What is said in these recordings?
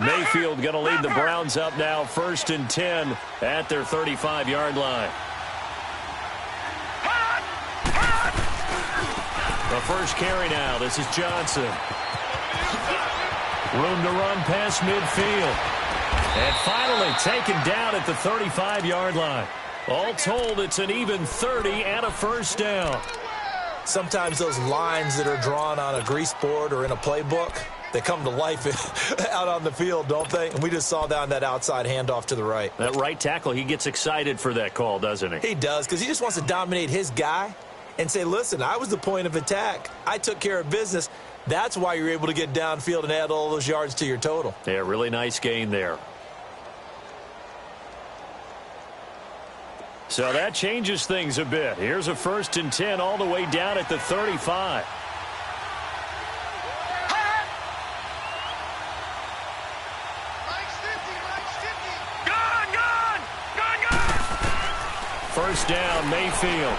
Mayfield going to lead the Browns up now, 1st and 10 at their 35-yard line. The first carry now. This is Johnson. Room to run past midfield. And finally taken down at the 35-yard line. All told, it's an even 30 and a first down. Sometimes those lines that are drawn on a grease board or in a playbook, they come to life out on the field, don't they? And we just saw down that outside handoff to the right. That right tackle, he gets excited for that call, doesn't he? He does, because he just wants to dominate his guy and say, listen, I was the point of attack. I took care of business. That's why you're able to get downfield and add all those yards to your total. Yeah, really nice gain there. So that changes things a bit. Here's a 1st and 10 all the way down at the 35. First down, Mayfield.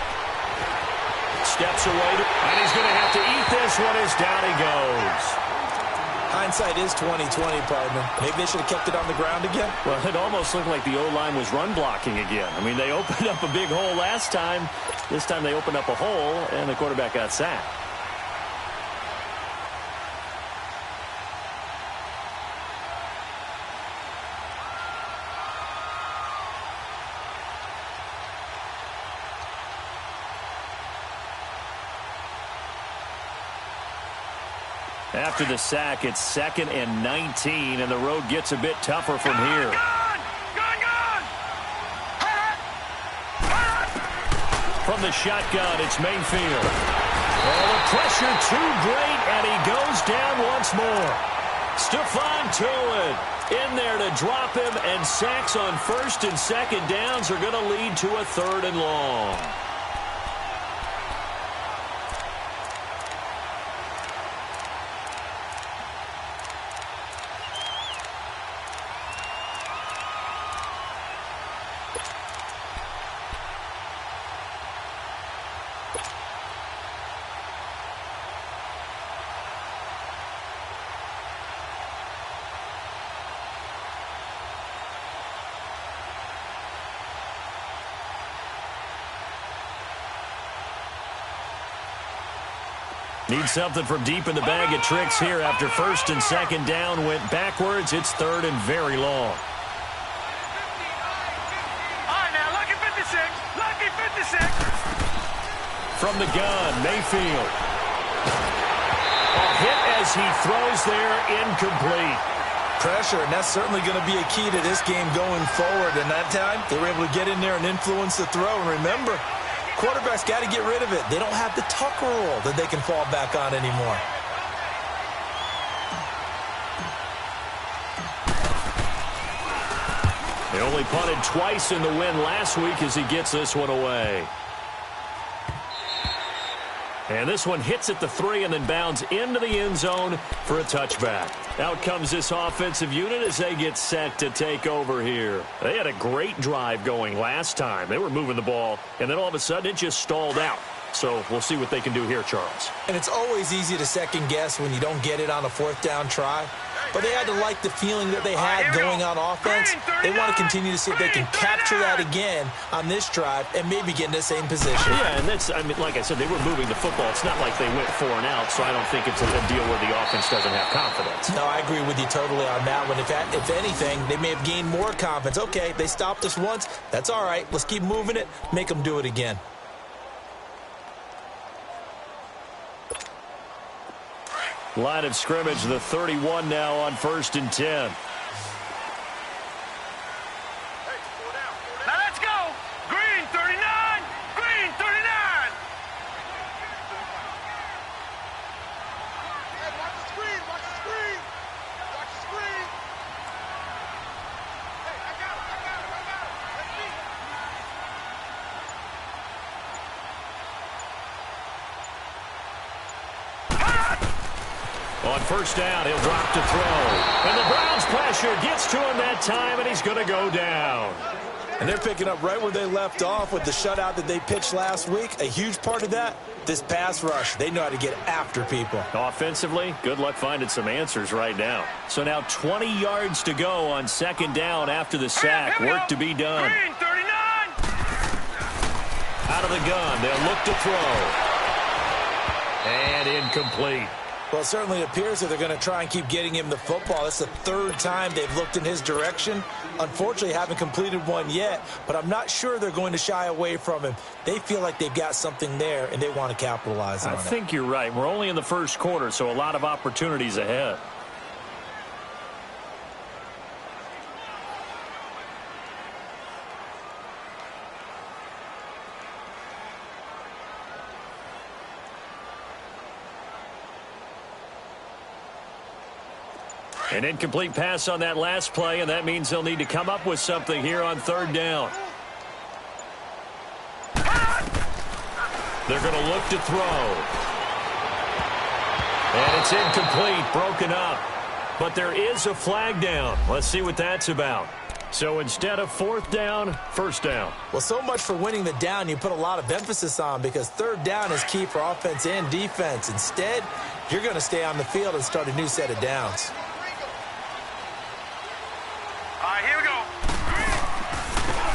Steps away, and he's going to have to eat this one as down he goes. Hindsight is 20/20, partner. Maybe they should have kept it on the ground again. Well, it almost looked like the O-line was run blocking again. I mean, they opened up a big hole last time. This time they opened up a hole, and the quarterback got sacked. After the sack, it's 2nd and 19, and the road gets a bit tougher from here. From the shotgun, it's Mayfield. Oh, the pressure too great, and he goes down once more. Stephon Tuitt in there to drop him, and sacks on 1st and 2nd downs are going to lead to a 3rd and long. Needs something from deep in the bag of tricks here after 1st and 2nd down went backwards. It's 3rd and very long. All right, now, lucky 56. Lucky 56. From the gun, Mayfield. A hit as he throws there, incomplete. Pressure, and that's certainly going to be a key to this game going forward. And that time, they were able to get in there and influence the throw. And remember, quarterbacks got to get rid of it. They don't have the tuck rule that they can fall back on anymore. They only punted twice in the win last week as he gets this one away. And this one hits at the 3 and then bounds into the end zone for a touchback. Out comes this offensive unit as they get set to take over here. They had a great drive going last time. They were moving the ball, and then all of a sudden it just stalled out. So we'll see what they can do here, Charles. And it's always easy to second guess when you don't get it on a 4th down try. But they had to like the feeling that they had going on offense. They want to continue to see if they can capture that again on this drive and maybe get in the same position. Yeah, and that's, I mean, like I said, they were moving the football. It's not like they went 4 and out, so I don't think it's a deal where the offense doesn't have confidence. No, I agree with you totally on that one. If anything, they may have gained more confidence. Okay, they stopped us once. That's all right. Let's keep moving it. Make them do it again. Line of scrimmage, the 31 now on 1st and 10. Now let's go. Green 39. Green 39. Hey, watch the screen. Watch the screen. Watch the screen. Hey, I got it. Let's see. On 1st down, he'll drop to throw. And the Browns pressure gets to him that time, and he's going to go down. And they're picking up right where they left off with the shutout that they pitched last week. A huge part of that, this pass rush. They know how to get after people. Offensively, good luck finding some answers right now. So now 20 yards to go on second down after the sack. Work to be done. Green, 39. Out of the gun, they'll look to throw. And incomplete. Well, it certainly appears that they're going to try and keep getting him the football. That's the third time they've looked in his direction. Unfortunately, haven't completed one yet, but I'm not sure they're going to shy away from him. They feel like they've got something there, and they want to capitalize on it. I think you're right. We're only in the first quarter, so a lot of opportunities ahead. An incomplete pass on that last play, and that means they'll need to come up with something here on third down. They're going to look to throw. And it's incomplete, broken up. But there is a flag down. Let's see what that's about. So instead of fourth down, first down. Well, so much for winning the down you put a lot of emphasis on, because third down is key for offense and defense. Instead, you're going to stay on the field and start a new set of downs. Here we go.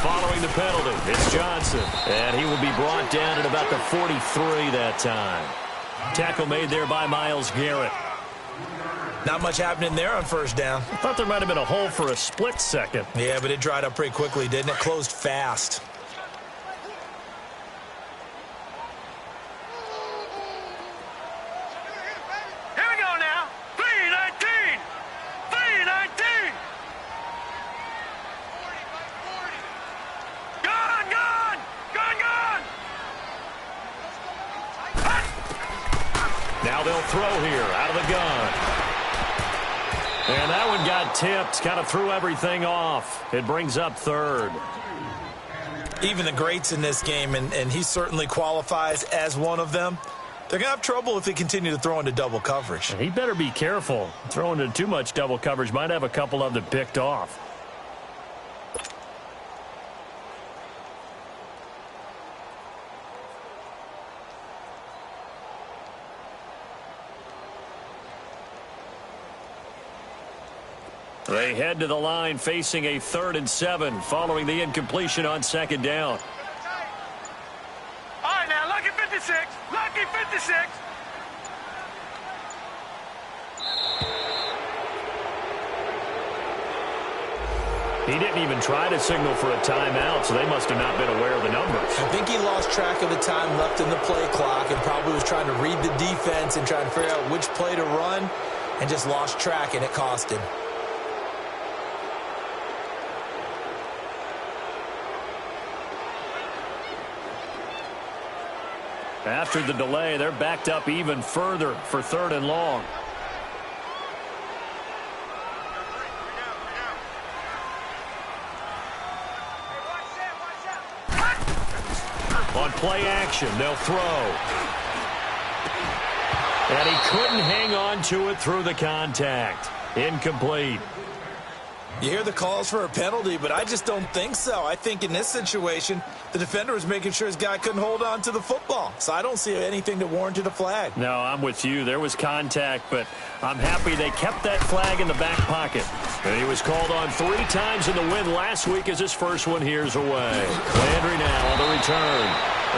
Following the penalty, it's Johnson. And he will be brought down at about the 43 that time. Tackle made there by Myles Garrett. Not much happening there on first down. I thought there might have been a hole for a split second. Yeah, but it dried up pretty quickly, didn't it? Closed fast. Here we go now. 319. 319. Gun, gun. Gun, gun. Now they'll throw here out of the gun. And that one got tipped, kind of threw everything off. It brings up third. Even the greats in this game, and he certainly qualifies as one of them, they're going to have trouble if they continue to throw into double coverage. He better be careful. Throwing into too much double coverage might have a couple of them picked off. They head to the line facing a 3rd and 7 following the incompletion on second down. All right, now, lucky 56. Lucky 56. He didn't even try to signal for a timeout, so they must have not been aware of the numbers. I think he lost track of the time left in the play clock and probably was trying to read the defense and trying to figure out which play to run, and just lost track, and it cost him. After the delay, they're backed up even further for 3rd and long. On play action, they'll throw. And he couldn't hang on to it through the contact. Incomplete. You hear the calls for a penalty, but I just don't think so. I think in this situation, the defender was making sure his guy couldn't hold on to the football. So I don't see anything that warranted a flag. No, I'm with you. There was contact, but I'm happy they kept that flag in the back pocket. And he was called on 3 times in the win last week as his first one here's away. Landry now on the return.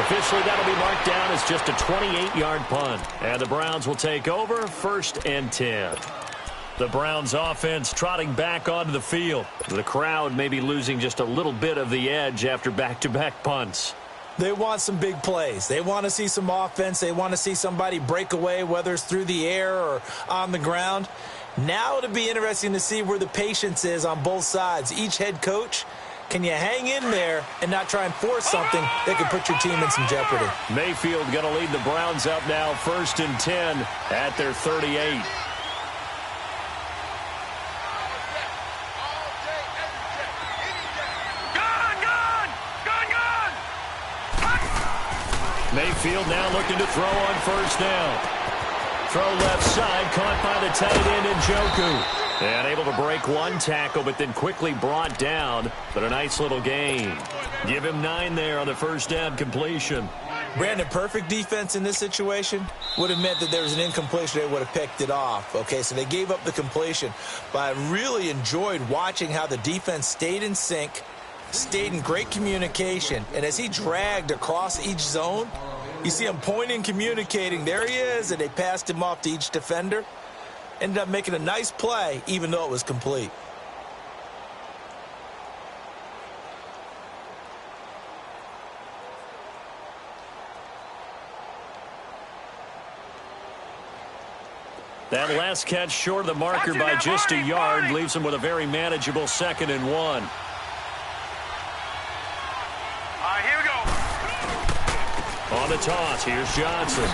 Officially, that'll be marked down as just a 28-yard punt. And the Browns will take over 1st and 10. The Browns offense trotting back onto the field. The crowd may be losing just a little bit of the edge after back-to-back punts. They want some big plays. They want to see some offense. They want to see somebody break away, whether it's through the air or on the ground. Now it'll be interesting to see where the patience is on both sides. Each head coach, can you hang in there and not try and force something that could put your team in some jeopardy? Mayfield going to lead the Browns up now 1st and 10 at their 38. Mayfield now looking to throw on 1st down. Throw left side, caught by the tight end Njoku. And able to break one tackle, but then quickly brought down. But a nice little gain. Give him 9 there on the first down completion. Brandon, perfect defense in this situation would have meant that there was an incompletion. They would have picked it off. Okay, so they gave up the completion. But I really enjoyed watching how the defense stayed in sync, stayed in great communication. And as he dragged across each zone, you see him pointing, communicating. There he is, and they passed him off to each defender. Ended up making a nice play, even though it was complete. That last catch short of the marker by just a yard leaves him with a very manageable 2nd and 1. All right, here we go. On the toss, here's Johnson.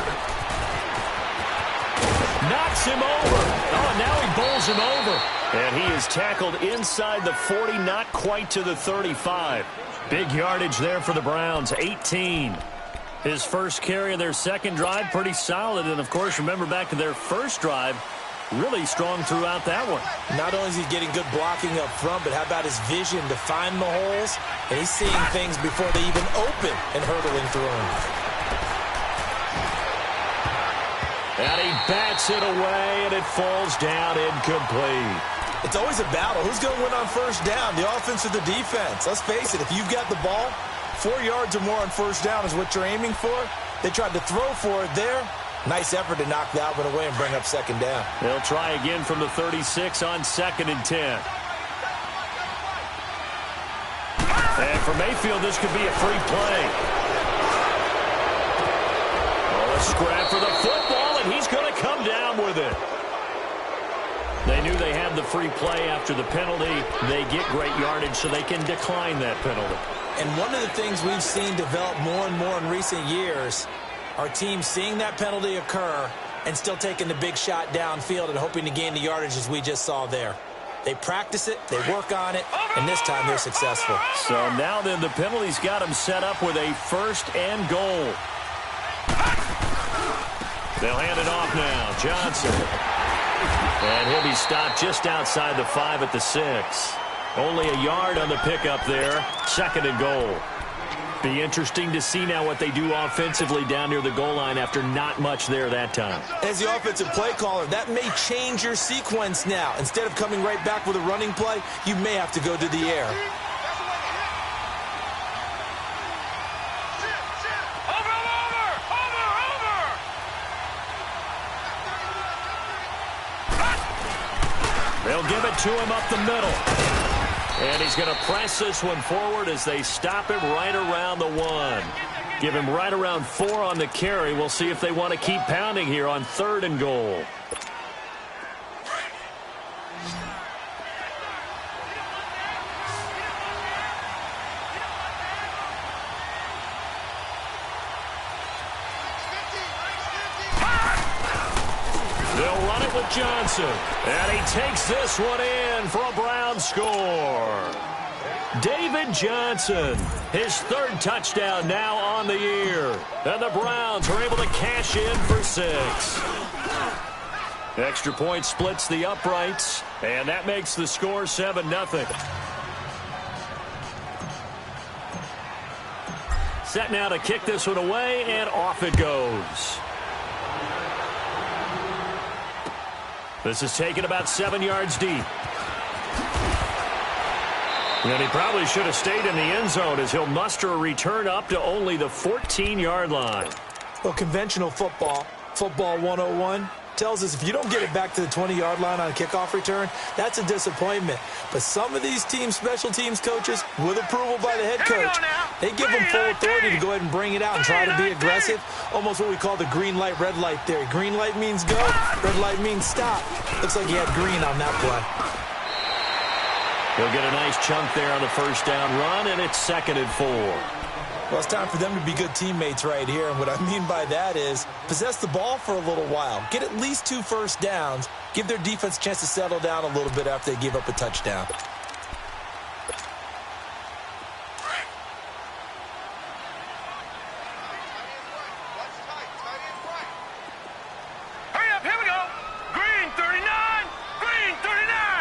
Knocks him over. Oh, now he bowls him over. And he is tackled inside the 40, not quite to the 35. Big yardage there for the Browns, 18. His first carry of their second drive, pretty solid. And, of course, remember back to their first drive, really strong throughout that one. Not only is he getting good blocking up front, but how about his vision to find the holes? And he's seeing things before they even open and hurdling through them. And he bats it away, and it falls down incomplete. It's always a battle. Who's going to win on first down, the offense or the defense? Let's face it, if you've got the ball, 4 yards or more on first down is what you're aiming for. They tried to throw for it there. Nice effort to knock that one away and bring up second down. They'll try again from the 36 on 2nd and 10. And for Mayfield, this could be a free play. Oh, a scrap for the football, and he's going to come down with it. They knew they had the free play after the penalty. They get great yardage, so they can decline that penalty. And one of the things we've seen develop more and more in recent years are teams seeing that penalty occur and still taking the big shot downfield and hoping to gain the yardage as we just saw there. They practice it, they work on it, and this time they're successful. So now then the penalty's got them set up with a 1st and goal. They'll hand it off now. Johnson. And he'll be stopped just outside the 5 at the 6. Only a yard on the pickup there. 2nd and goal. Be interesting to see now what they do offensively down near the goal line after not much there that time. As the offensive play caller, that may change your sequence now. Instead of coming right back with a running play, you may have to go to the air. They'll give it to him up the middle. And he's going to press this one forward as they stop him right around the 1. Give him right around 4 on the carry. We'll see if they want to keep pounding here on 3rd and goal. They'll run it with Johnson. And he takes this one in for a Brown score. David Johnson, his 3rd touchdown now on the year. And the Browns are able to cash in for 6. Extra point splits the uprights, and that makes the score 7-0. Set now to kick this one away, and off it goes. This is taken about 7 yards deep. And he probably should have stayed in the end zone as he'll muster a return up to only the 14-yard line. Well, conventional football 101, tells us if you don't get it back to the 20-yard line on a kickoff return, that's a disappointment. But some of these teams, special teams coaches, with approval by the head coach, they give them full authority to go ahead and bring it out and try to be aggressive. Almost what we call the green light, red light theory. Green light means go, red light means stop. Looks like he had green on that play. He'll get a nice chunk there on the first down run, and it's 2nd and 4. Well, it's time for them to be good teammates right here. And what I mean by that is possess the ball for a little while. Get at least 2 first downs. Give their defense a chance to settle down a little bit after they give up a touchdown. Hurry up, here we go. Green 39, green 39.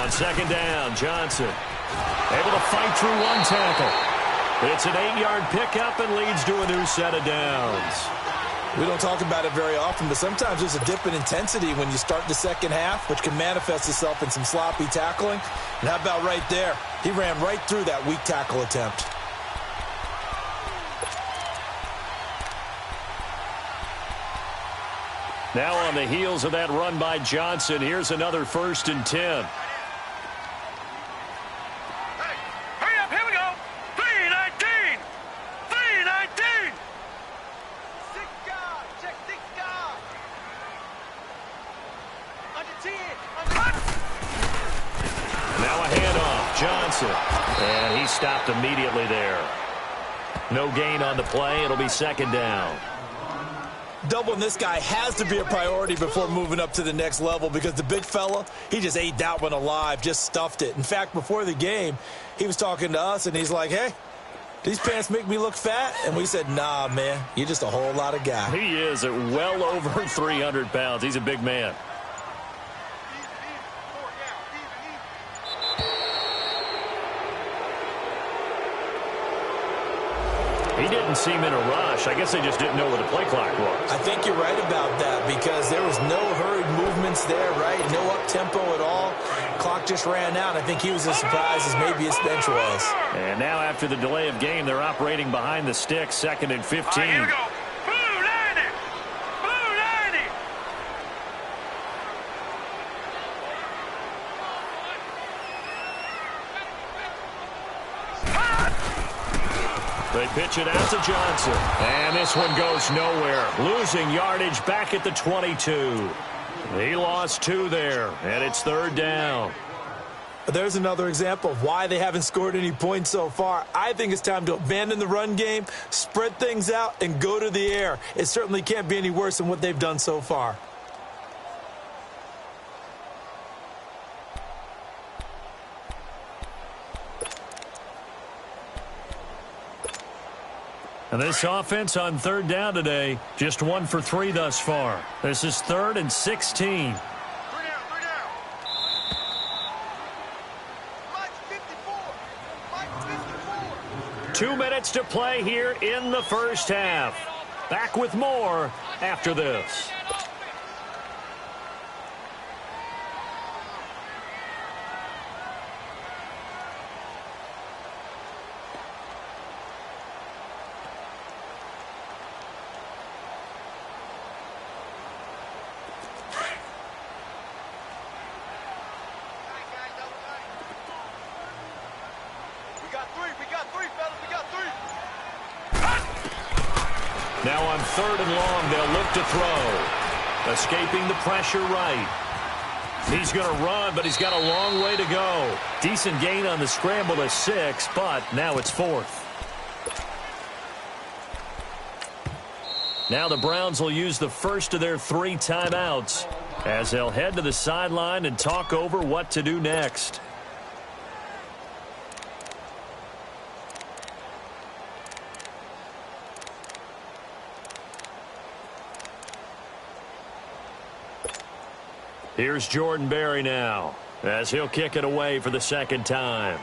On second down, Johnson able to fight through one tackle. It's an 8-yard pickup and leads to a new set of downs. We don't talk about it very often, but sometimes there's a dip in intensity when you start the second half, which can manifest itself in some sloppy tackling. And how about right there? He ran right through that weak tackle attempt. Now on the heels of that run by Johnson, here's another 1st and 10. Hurry up, here we go. 3-19. 3-19. 6 guard, check 6 guard. Under 10. Now a handoff, Johnson. And he stopped immediately there. No gain on the play. It'll be second down. Doubling this guy has to be a priority before moving up to the next level because the big fella, he just ate that one alive, just stuffed it. In fact, before the game, he was talking to us, and he's like, hey, these pants make me look fat? And we said, nah, man, you're just a whole lot of guy. He is at well over 300 pounds. He's a big man. He didn't seem in a rush. I guess they just didn't know where the play clock was. I think you're right about that because there was no hurried movements there, right? No up-tempo at all. Clock just ran out. I think he was as surprised as maybe his bench was. And now after the delay of game, they're operating behind the sticks, 2nd and 15. All right, here we go. Blue 90. Blue 90. They pitch it out to Johnson. And this one goes nowhere. Losing yardage back at the 22. He lost 2 there, and it's 3rd down. There's another example of why they haven't scored any points so far. I think it's time to abandon the run game, spread things out, and go to the air. It certainly can't be any worse than what they've done so far. And this offense on 3rd down today, just 1 for 3 thus far. This is 3rd and 16. 3 down. Mike 54. Mike 54. 2 minutes to play here in the first half. Back with more after this. Now on 3rd and long, they'll look to throw. Escaping the pressure right. He's going to run, but he's got a long way to go. Decent gain on the scramble to 6, but now it's 4th. Now the Browns will use the first of their 3 timeouts as they'll head to the sideline and talk over what to do next. Here's Jordan Berry now as he'll kick it away for the 2nd time.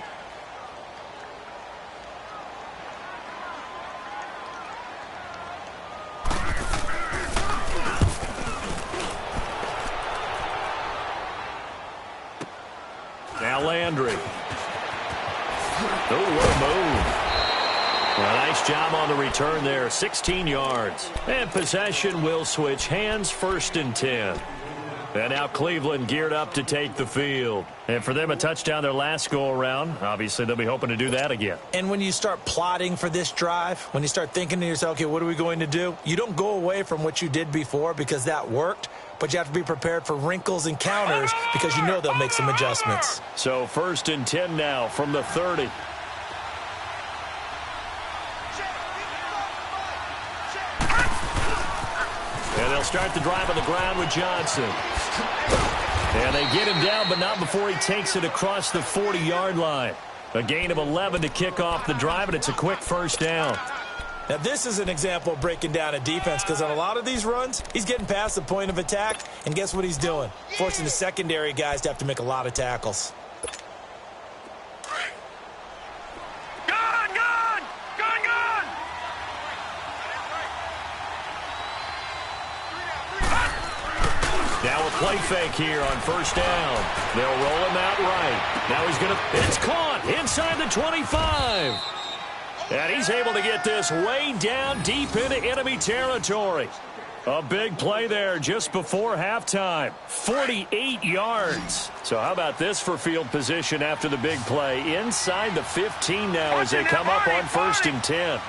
Now Landry. Oh, what a move. A nice job on the return there. 16 yards. And possession will switch hands, 1st and 10. And now Cleveland geared up to take the field. And for them, a touchdown their last go-around. Obviously, they'll be hoping to do that again. And when you start plotting for this drive, when you start thinking to yourself, okay, what are we going to do? You don't go away from what you did before because that worked, but you have to be prepared for wrinkles and counters because you know they'll make some adjustments. So 1st and 10 now from the 30. And they'll start the drive on the ground with Johnson. And they get him down, but not before he takes it across the 40-yard line. A gain of 11 to kick off the drive, and it's a quick 1st down. Now, this is an example of breaking down a defense because on a lot of these runs, he's getting past the point of attack, and guess what he's doing? Forcing the secondary guys to have to make a lot of tackles. Now a play fake here on first down. They'll roll him out right. Now he's going to, it's caught inside the 25. And he's able to get this way down deep into enemy territory. A big play there just before halftime. 48 yards. So how about this for field position after the big play? Inside the 15 now as they come up on 1st and 10.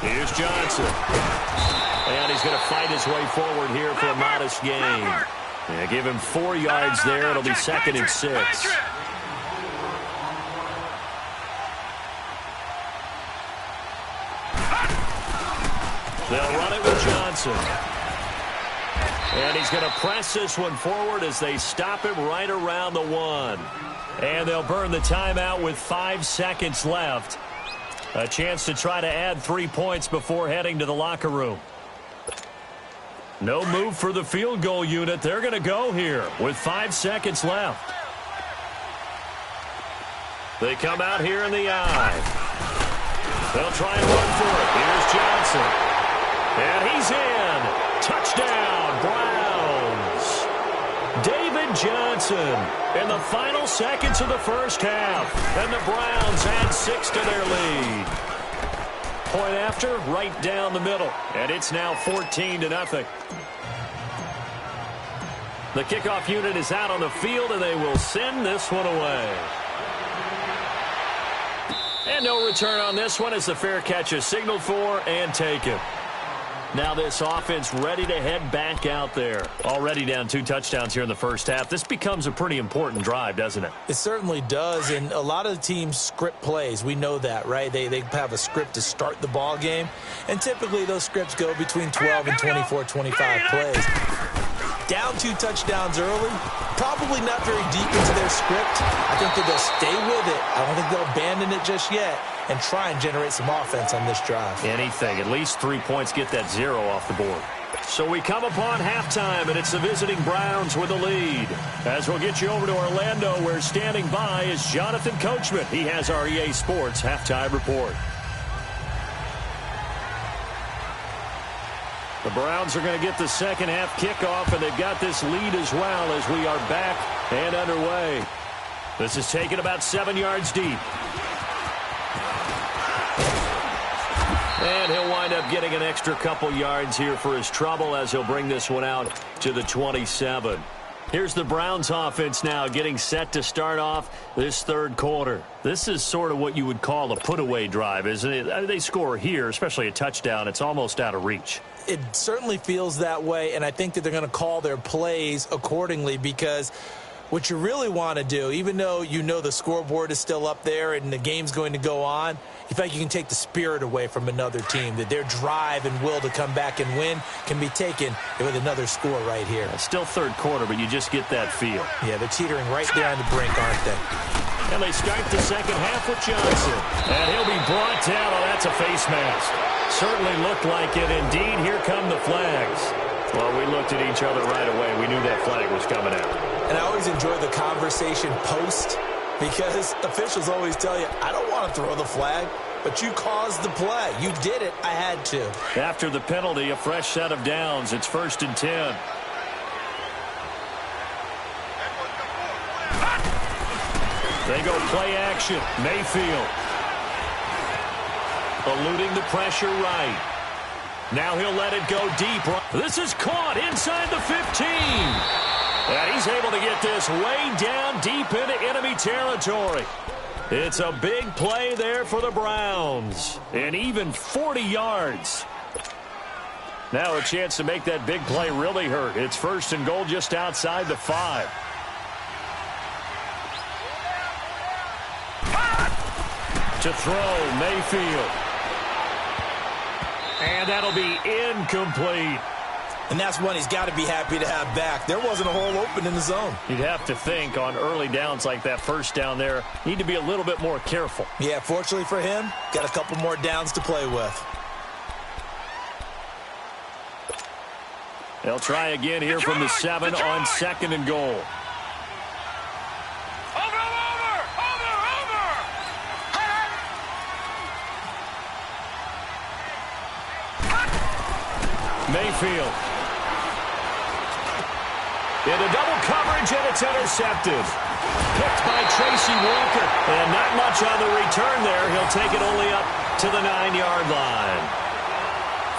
Here's Johnson. And he's going to fight his way forward here for a modest gain. Yeah, give him 4 yards there. It'll be 2nd and 6. They'll run it with Johnson. And he's going to press this one forward as they stop him right around the 1. And they'll burn the timeout with 5 seconds left. A chance to try to add 3 points before heading to the locker room. No move for the field goal unit. They're going to go here with 5 seconds left. They come out here in the eye. They'll try and run for it. Here's Johnson. And he's in. Touchdown, Browns. David Johnson in the final seconds of the first half. And the Browns add 6 to their lead. Point after, right down the middle. And it's now 14-0. The kickoff unit is out on the field, and they will send this one away. And no return on this one as the fair catch is signaled for and taken. Now this offense ready to head back out there. Already down 2 touchdowns here in the first half. This becomes a pretty important drive, doesn't it? It certainly does, and a lot of the teams script plays. We know that, right? They have a script to start the ball game, and typically those scripts go between 12 and 24, 25 plays. Down 2 touchdowns early, probably not very deep into their script. I think that they'll stay with it. I don't think they'll abandon it just yet and try and generate some offense on this drive. Anything. At least 3 points get that 0 off the board. So we come upon halftime, and it's the visiting Browns with the lead. As we'll get you over to Orlando, where standing by is Jonathan Coachman. He has our EA Sports halftime report. The Browns are going to get the second half kickoff, and they've got this lead as well as we are back and underway. This is taken about 7 yards deep. And he'll wind up getting an extra couple yards here for his trouble as he'll bring this one out to the 27. Here's the Browns offense now getting set to start off this third quarter. This is sort of what you would call a put-away drive, isn't it? They score here, especially a touchdown. It's almost out of reach. It certainly feels that way, and I think that they're going to call their plays accordingly because what you really want to do, even though you know the scoreboard is still up there and the game's going to go on, you feel like you can take the spirit away from another team, that their drive and will to come back and win can be taken with another score right here. Still third quarter, but you just get that feel. Yeah, they're teetering right there on the brink, aren't they? And they start the second half with Johnson. And he'll be brought down. Oh, that's a face mask. Certainly looked like it. Indeed, here come the flags. Well, we looked at each other right away. We knew that flag was coming out. And I always enjoy the conversation post because officials always tell you, I don't want to throw the flag, but you caused the play. You did it. I had to. After the penalty, a fresh set of downs. It's 1st and 10. They go play action. Mayfield. Eluding the pressure right. Now he'll let it go deep. This is caught inside the 15. And he's able to get this way down deep into enemy territory. It's a big play there for the Browns. And even 40 yards. Now a chance to make that big play really hurt. It's 1st and goal just outside the 5. To throw, Mayfield. And that'll be incomplete. And that's one he's got to be happy to have back. There wasn't a hole open in the zone. You'd have to think on early downs like that first down there, need to be a little bit more careful. Yeah, fortunately for him, got a couple more downs to play with. They'll try again here from the 7 on 2nd and goal. Mayfield. Into double coverage, and it's intercepted. Picked by Tracy Walker. And not much on the return there. He'll take it only up to the 9-yard line.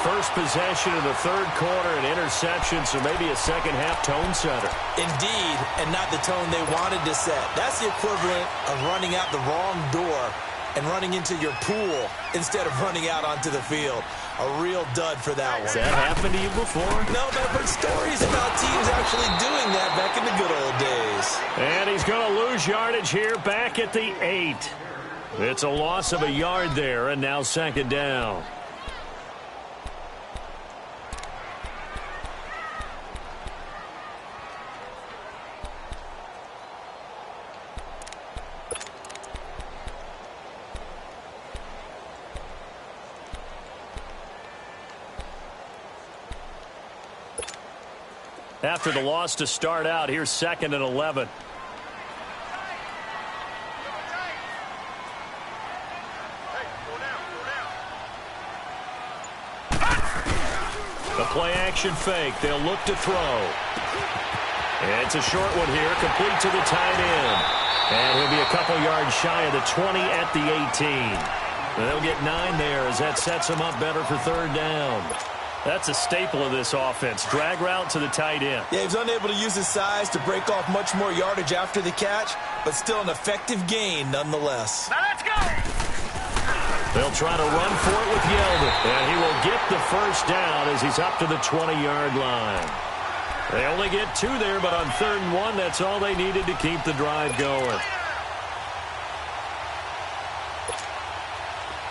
First possession of the third quarter, an interception, so maybe a second-half tone setter. Indeed, and not the tone they wanted to set. That's the equivalent of running out the wrong door and running into your pool instead of running out onto the field. A real dud for that one. Has that happened to you before? No, but I've heard stories about teams actually doing that back in the good old days. And he's going to lose yardage here back at the 8. It's a loss of a yard there, and now 2nd down. After the loss to start out, here's 2nd and 11. The play action fake. They'll look to throw. And it's a short one here, complete to the tight end. And he'll be a couple yards shy of the 20 at the 18. They'll get 9 there as that sets them up better for 3rd down. That's a staple of this offense. Drag route to the tight end. Yeah, he was unable to use his size to break off much more yardage after the catch, but still an effective gain nonetheless. Now let's go. They'll try to run for it with Yeldon. And he will get the first down as he's up to the 20-yard line. They only get 2 there, but on 3rd and 1, that's all they needed to keep the drive going.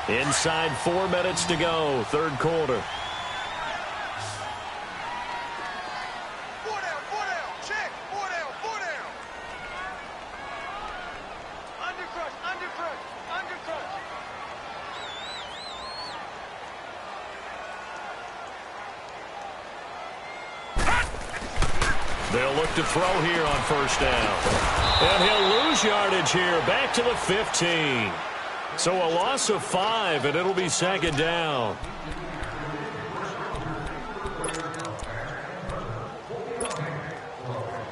Inside 4 minutes to go, 3rd quarter. They'll look to throw here on 1st down. And he'll lose yardage here, back to the 15. So a loss of 5, and it'll be 2nd down.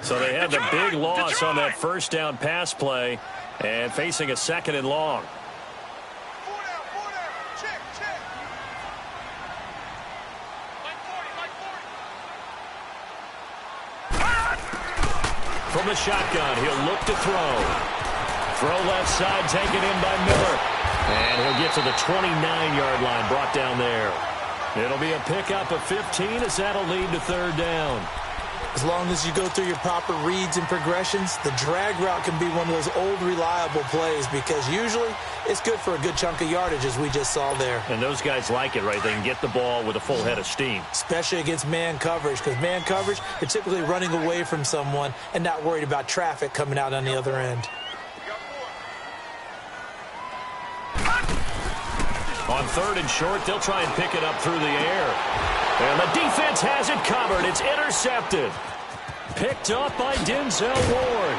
So they had the big loss on that 1st down pass play and facing a 2nd and long. From the shotgun, he'll look to throw. Throw left side, taken in by Miller. And he'll get to the 29-yard line, brought down there. It'll be a pickup of 15 as that'll lead to 3rd down. As long as you go through your proper reads and progressions, the drag route can be one of those old reliable plays because usually it's good for a good chunk of yardage as we just saw there. And those guys like it, right? They can get the ball with a full head of steam. Especially against man coverage because man coverage, they're typically running away from someone and not worried about traffic coming out on the other end. On 3rd and short, they'll try and pick it up through the air. And the defense has it covered. It's intercepted. Picked up by Denzel Ward.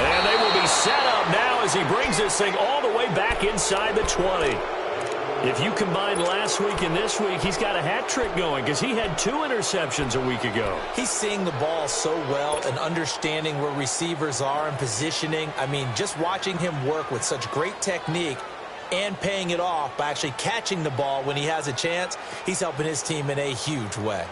And they will be set up now as he brings this thing all the way back inside the 20. If you combine last week and this week, he's got a hat trick going because he had 2 interceptions a week ago. He's seeing the ball so well and understanding where receivers are and positioning. I mean, just watching him work with such great technique and paying it off by actually catching the ball when he has a chance, he's helping his team in a huge way.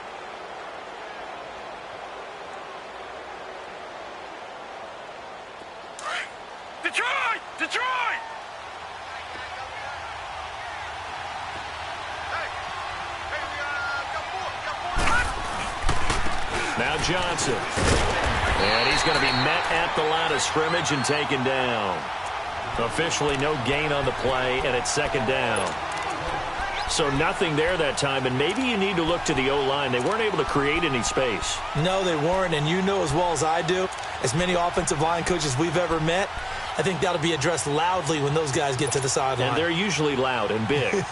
Detroit! Detroit! Now Johnson. And he's going to be met at the line of scrimmage and taken down. Officially no gain on the play, and it's 2nd down. So nothing there that time, and maybe you need to look to the O-line. They weren't able to create any space. No, they weren't, and you know as well as I do, as many offensive line coaches we've ever met, I think that'll be addressed loudly when those guys get to the sideline. And they're usually loud and big.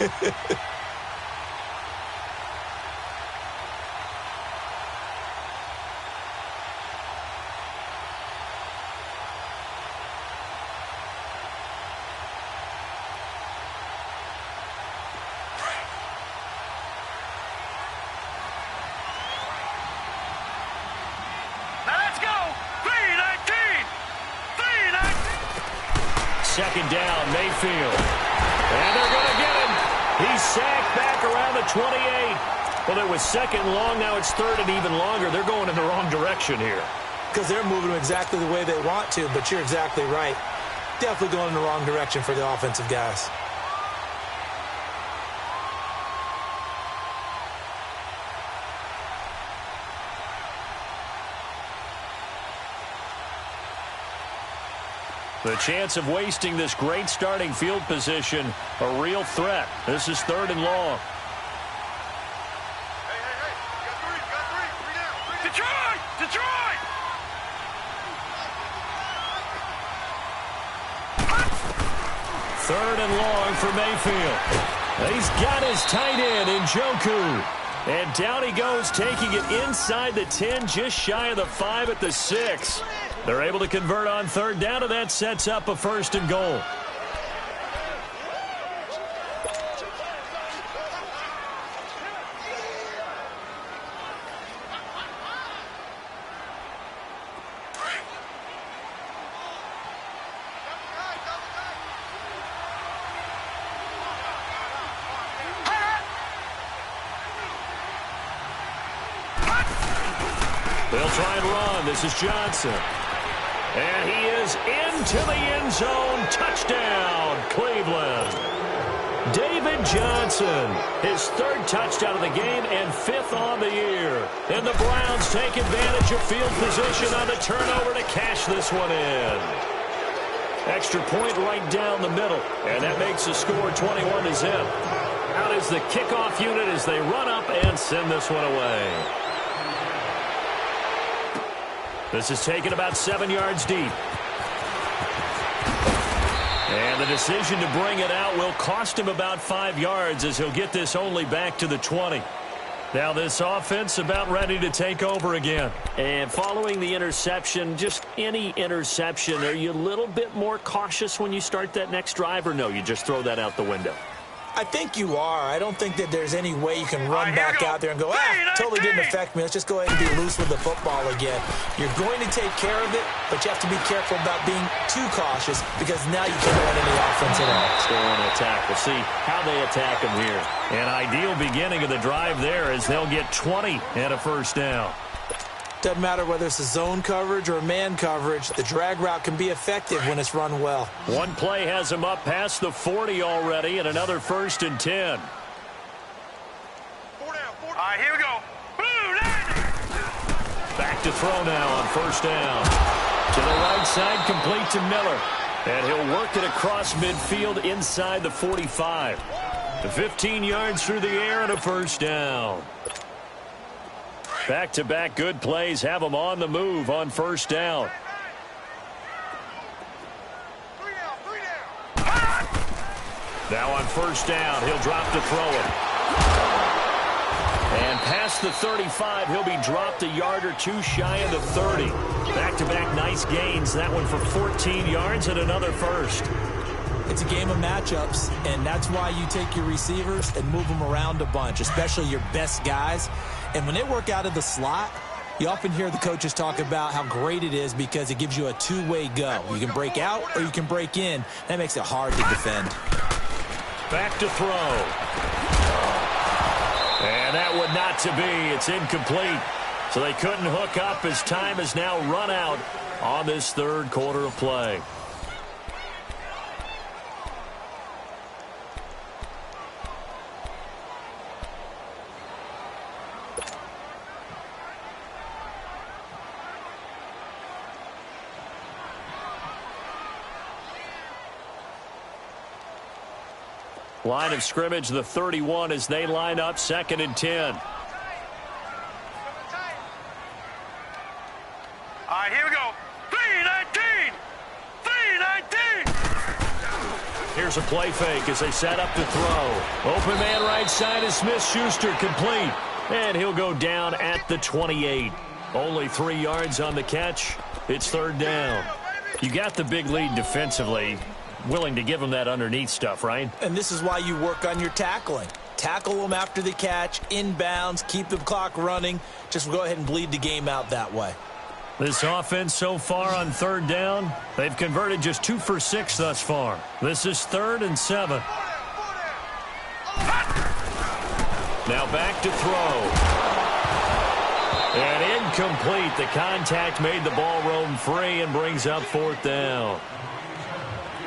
Second down, Mayfield. And they're going to get him. He's sacked back around the 28. Well, it was second long. Now it's third and even longer. They're going in the wrong direction here. Because they're moving them exactly the way they want to, but you're exactly right. Definitely going in the wrong direction for the offensive guys. The chance of wasting this great starting field position, a real threat. This is third and long. Hey. Got three down. Detroit! Third and long for Mayfield. He's got his tight end in Njoku. And down he goes, taking it inside the 10, just shy of the 5 at the 6. They're able to convert on third down, and that sets up a first and goal. They'll try and run. This is Johnson. And he is into the end zone. Touchdown, Cleveland. David Johnson, his third touchdown of the game and fifth on the year. And the Browns take advantage of field position on the turnover to cash this one in. Extra point right down the middle. And that makes the score 21-0. Out is the kickoff unit as they run up and send this one away. This is taken about 7 yards deep. And the decision to bring it out will cost him about 5 yards as he'll get this only back to the 20. Now this offense about ready to take over again. And following the interception, just any interception, are you a little bit more cautious when you start that next drive, or no, you just throw that out the window? I think you are. I don't think that there's any way you can run back out there and go, totally didn't affect me. Let's just go ahead and be loose with the football again. You're going to take care of it, but you have to be careful about being too cautious because now you can't run any offense at all. Still want to attack. We'll see how they attack them here. An ideal beginning of the drive there as they'll get 20 and a first down. Doesn't matter whether it's a zone coverage or man coverage. The drag route can be effective when it's run well. One play has him up past the 40 already, and another first and 10. 4 down. All right, here we go. Back to throw now on first down. To the right side, complete to Miller. And he'll work it across midfield inside the 45. The 15 yards through the air and a first down. Back-to-back good plays have them on the move on first down. 3 down. Now on first down, he'll drop to throw it. And past the 35, he'll be dropped a yard or two shy of the 30. Back-to-back nice gains. That one for 14 yards and another first. It's a game of matchups, and that's why you take your receivers and move them around a bunch, especially your best guys. And when they work out of the slot, you often hear the coaches talk about how great it is because it gives you a two-way go. You can break out or you can break in. That makes it hard to defend. Back to throw. And that would not to be. It's incomplete. So they couldn't hook up as time has now run out on this third quarter of play. Line of scrimmage, the 31 as they line up 2nd and 10. All right, here we go. 3-19. 3-19. Here's a play fake as they set up to throw. Open man right side is Smith-Schuster, complete. And he'll go down at the 28. Only 3 yards on the catch. It's 3rd down. You got the big lead defensively. Willing to give them that underneath stuff, right? And this is why you work on your tackling. Tackle them after the catch, inbounds, keep the clock running. Just go ahead and bleed the game out that way. This offense so far on 3rd down, they've converted just 2 for 6 thus far. This is 3rd and 7. Now back to throw. And incomplete. The contact made the ball roam free and brings up 4th down.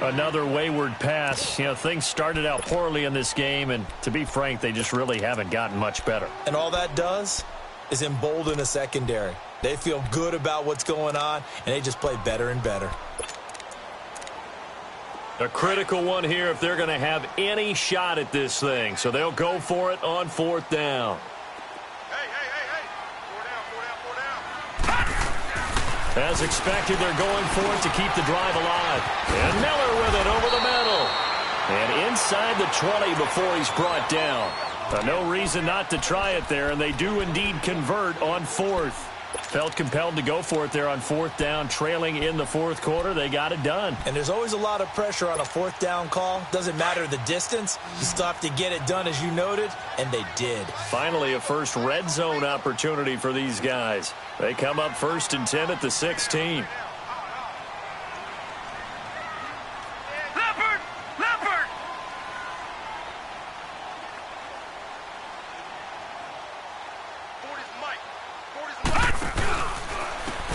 Another wayward pass. You know, things started out poorly in this game, and to be frank, they just really haven't gotten much better. And all that does is embolden a secondary. They feel good about what's going on, and they just play better and better. A critical one here if they're going to have any shot at this thing. So they'll go for it on 4th down. Hey. 4 down. As expected, they're going for it to keep the drive alive. And Miller with it over the middle. And inside the 20 before he's brought down. No reason not to try it there, and they do indeed convert on 4th. Felt compelled to go for it there on 4th down, trailing in the 4th quarter. They got it done. And there's always a lot of pressure on a 4th down call. Doesn't matter the distance. You still have to get it done, as you noted, and they did. Finally, a first red zone opportunity for these guys. They come up 1st and 10 at the 16. Leopard.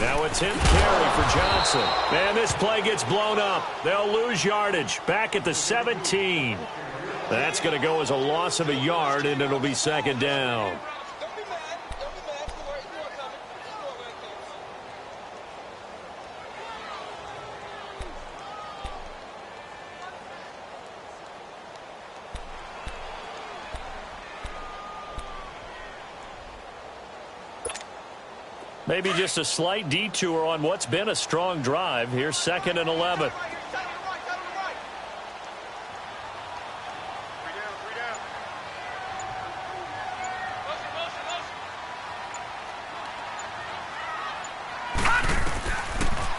Now a 10th carry for Johnson. And this play gets blown up. They'll lose yardage. Back at the 17. That's going to go as a loss of a yard, and it'll be 2nd down. Maybe just a slight detour on what's been a strong drive. Here's 2nd and 11.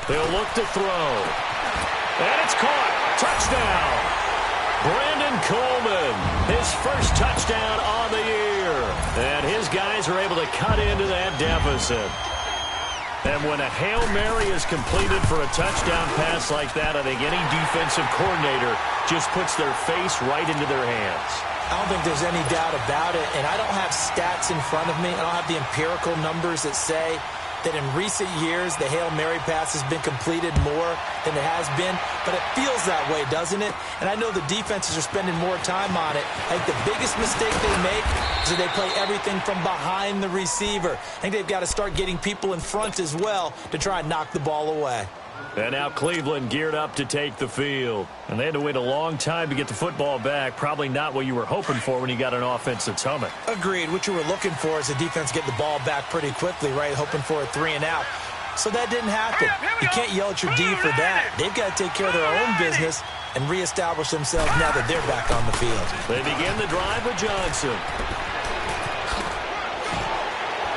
They'll look to throw. And it's caught. Touchdown. Brandon Coleman, his first touchdown on the year. And his guys are able to cut into that deficit. And when a Hail Mary is completed for a touchdown pass like that, I think any defensive coordinator just puts their face right into their hands. I don't think there's any doubt about it, and I don't have stats in front of me. I don't have the empirical numbers that say that in recent years the Hail Mary pass has been completed more than it has been, but it feels that way, doesn't it? And I know the defenses are spending more time on it. I think the biggest mistake they make is that they play everything from behind the receiver. I think they've got to start getting people in front as well to try and knock the ball away. And now Cleveland geared up to take the field. And they had to wait a long time to get the football back. Probably not what you were hoping for when you got an offense that's humming. Agreed. What you were looking for is the defense get the ball back pretty quickly, right? Hoping for a 3 and out. So that didn't happen. You can't yell at your D for that. They've got to take care of their own business and reestablish themselves now that they're back on the field. They begin the drive with Johnson.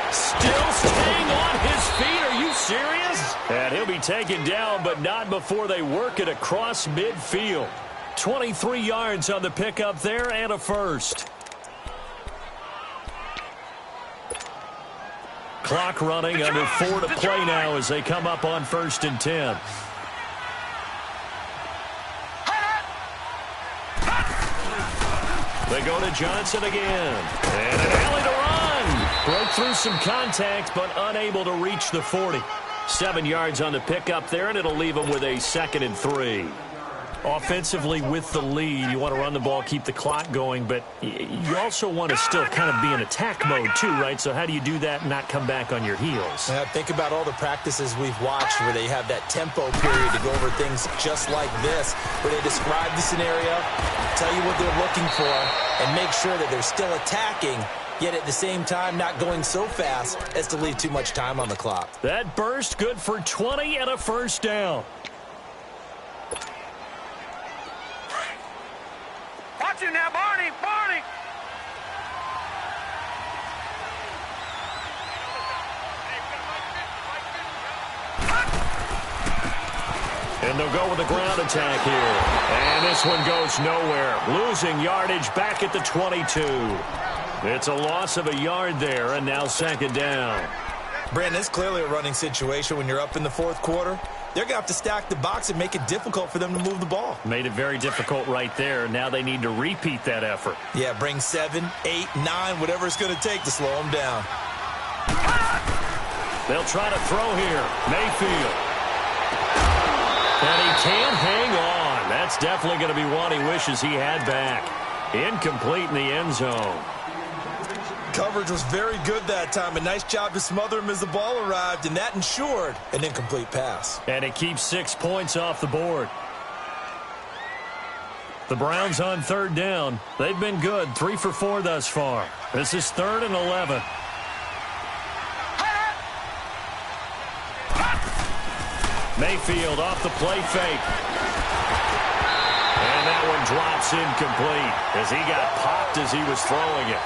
Still staying on his feet. Are you serious? And he'll be taken down, but not before they work it across midfield. 23 yards on the pickup there and a first. Clock running, under 4 to play now as they come up on 1st and 10. They go to Johnson again. And an alley to run. Broke through some contact, but unable to reach the 40. 7 yards on the pickup there, and it'll leave them with a 2nd and 3. Offensively with the lead, you want to run the ball, keep the clock going, but you also want to still kind of be in attack mode too, right? So how do you do that and not come back on your heels? Think about all the practices we've watched where they have that tempo period to go over things just like this, where they describe the scenario, tell you what they're looking for, and make sure that they're still attacking, yet at the same time not going so fast as to leave too much time on the clock. That burst good for 20 and a first down. Watch it now, Barney, Barney. And they'll go with a ground attack here. And this one goes nowhere. Losing yardage back at the 22. It's a loss of a yard there, and now second down. Brandon, it's clearly a running situation when you're up in the fourth quarter. They're going to have to stack the box and make it difficult for them to move the ball. Made it very difficult right there. Now they need to repeat that effort. Yeah, bring 7, 8, 9, whatever it's going to take to slow them down. They'll try to throw here. Mayfield. And he can't hang on. That's definitely going to be one he wishes he had back. Incomplete in the end zone. Coverage was very good that time. A nice job to smother him as the ball arrived, and that ensured an incomplete pass. And it keeps 6 points off the board. The Browns on third down. They've been good, 3 for 4 thus far. This is 3rd and 11. Mayfield off the play fake. And that one drops incomplete as he got popped as he was throwing it.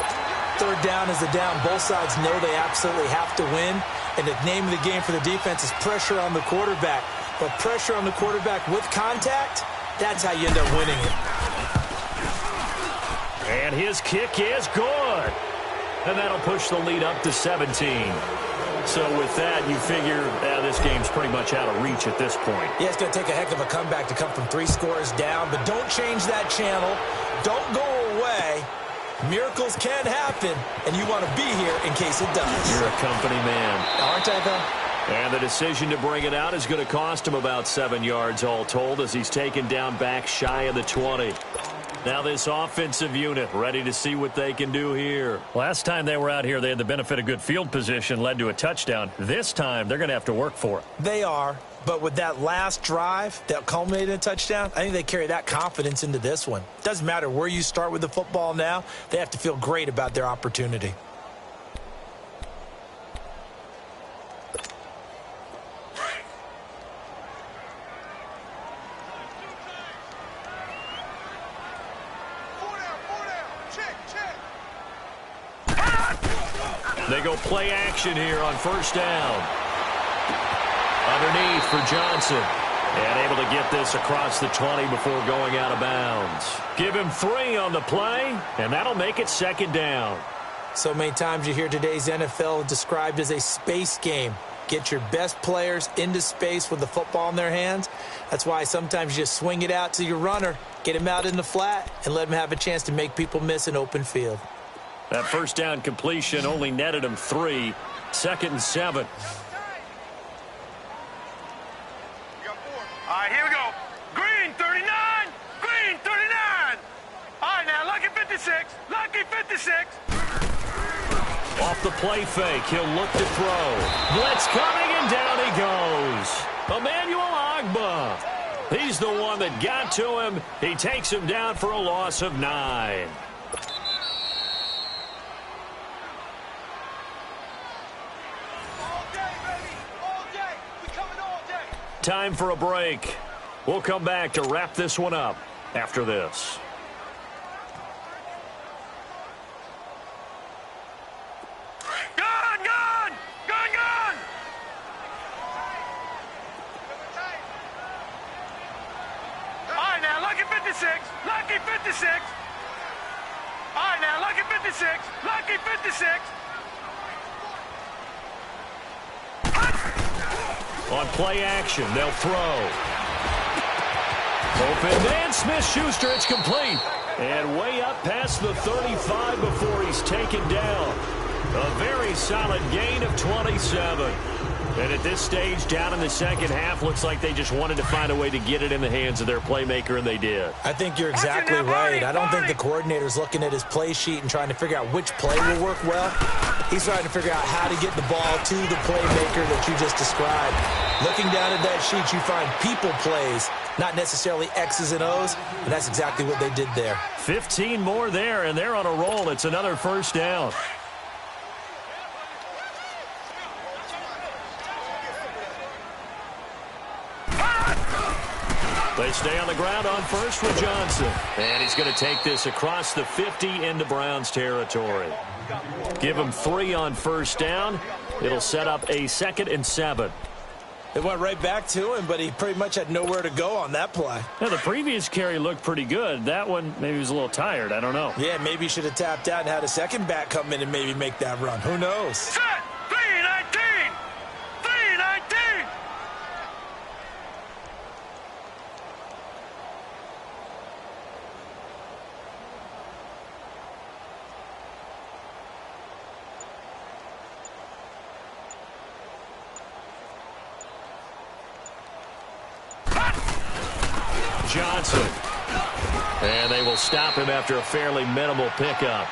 Third down is the down. Both sides know they absolutely have to win. And the name of the game for the defense is pressure on the quarterback. But pressure on the quarterback with contact, that's how you end up winning it. And his kick is good. And that'll push the lead up to 17. So with that, you figure this game's pretty much out of reach at this point. Yeah, it's going to take a heck of a comeback to come from 3 scores down. But don't change that channel. Don't go away. Miracles can happen, and you want to be here in case it does. You're a company man. Aren't I, though? And the decision to bring it out is going to cost him about 7 yards all told as he's taken down back shy of the 20. Now this offensive unit ready to see what they can do here. Last time they were out here, they had the benefit of good field position, led to a touchdown. This time, they're going to have to work for it. They are. But with that last drive that culminated in a touchdown, I think they carry that confidence into this one. Doesn't matter where you start with the football now. They have to feel great about their opportunity. They go play action here on first down. Underneath for Johnson. And able to get this across the 20 before going out of bounds. Give him 3 on the play, and that'll make it second down. So many times you hear today's NFL described as a space game. Get your best players into space with the football in their hands. That's why sometimes you just swing it out to your runner, get him out in the flat, and let him have a chance to make people miss an open field. That first down completion only netted him 3. 2nd and 7. All right, here we go. Green 39, green 39. All right, now, lucky 56, lucky 56. Off the play fake, he'll look to throw. Blitz coming, and down he goes. Emmanuel Ogbah. He's the one that got to him. He takes him down for a loss of 9. Time for a break. We'll come back to wrap this one up after this. Gun, gun, gun, gun. All right, now, lucky 56, lucky 56. All right, now, lucky 56, lucky 56. On play action, they'll throw. Open man, Smith-Schuster, it's complete. And way up past the 35 before he's taken down. A very solid gain of 27. And at this stage, down in the second half, looks like they just wanted to find a way to get it in the hands of their playmaker, and they did. I think you're exactly right. I don't think the coordinator's looking at his play sheet and trying to figure out which play will work well. He's trying to figure out how to get the ball to the playmaker that you just described. Looking down at that sheet, you find people plays, not necessarily X's and O's, and that's exactly what they did there. 15 more there, and they're on a roll. It's another first down. They stay on the ground on first with Johnson. And he's going to take this across the 50 into Browns territory. Give him 3 on first down. It'll set up a 2nd and 7. It went right back to him, but he pretty much had nowhere to go on that play. Now, the previous carry looked pretty good. That one, maybe he was a little tired. I don't know. Yeah, maybe he should have tapped out and had a second back come in and maybe make that run. Who knows? Set! 319! 319! Johnson. And they will stop him after a fairly minimal pickup.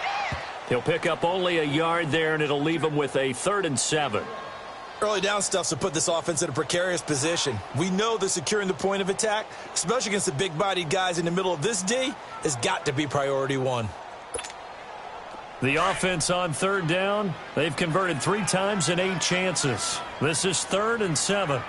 He'll pick up only a yard there, and it'll leave him with a 3rd and 7. Early down stuff to put this offense in a precarious position. We know that securing the point of attack, especially against the big-bodied guys in the middle of this D, has got to be priority 1. The offense on 3rd down, they've converted 3 times in 8 chances. This is 3rd and 7.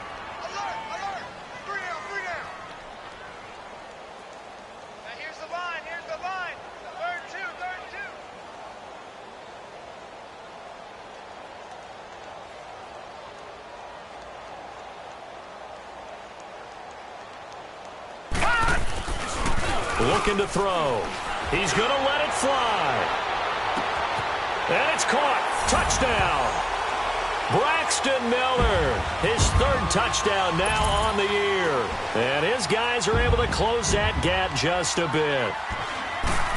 Looking to throw. He's going to let it fly. And it's caught. Touchdown. Braxton Miller. His 3rd touchdown now on the year. And his guys are able to close that gap just a bit.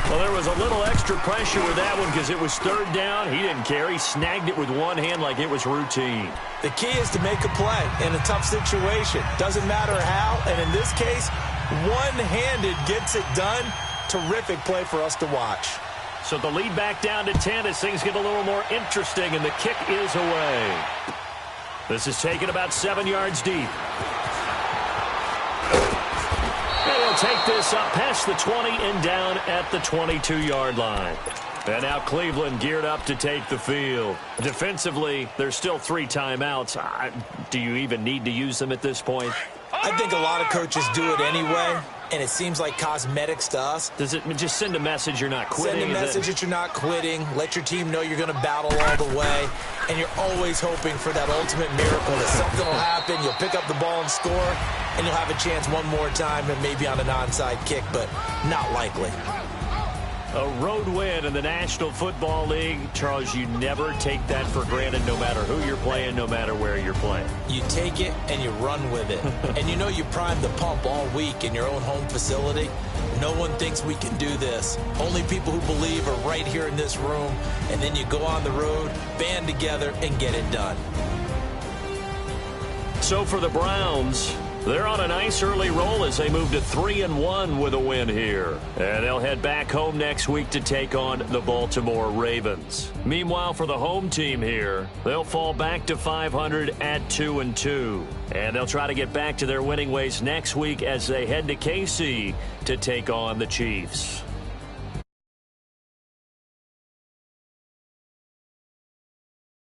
Well, there was a little extra pressure with that one because it was 3rd down. He didn't care. He snagged it with one hand like it was routine. The key is to make a play in a tough situation. Doesn't matter how, and in this case, one-handed gets it done. Terrific play for us to watch. So the lead back down to 10 as things get a little more interesting, and the kick is away. This is taken about 7 yards deep. And he'll take this up past the 20 and down at the 22-yard line. And now Cleveland geared up to take the field. Defensively, there's still 3 timeouts. Do you even need to use them at this point? I think a lot of coaches do it anyway, and it seems like cosmetics to us. Does it just send a message you're not quitting? Send a message that you're not quitting. Let your team know you're going to battle all the way, and you're always hoping for that ultimate miracle that something will happen, you'll pick up the ball and score, and you'll have a chance one more time and maybe on an onside kick, but not likely. A road win in the National Football League. Charles, you never take that for granted no matter who you're playing, no matter where you're playing. You take it and you run with it. And you know you primed the pump all week in your own home facility. No one thinks we can do this. Only people who believe are right here in this room. And then you go on the road, band together, and get it done. So for the Browns, they're on a nice early roll as they move to 3-1 with a win here. And they'll head back home next week to take on the Baltimore Ravens. Meanwhile, for the home team here, they'll fall back to 500 at 2-2. And they'll try to get back to their winning ways next week as they head to KC to take on the Chiefs.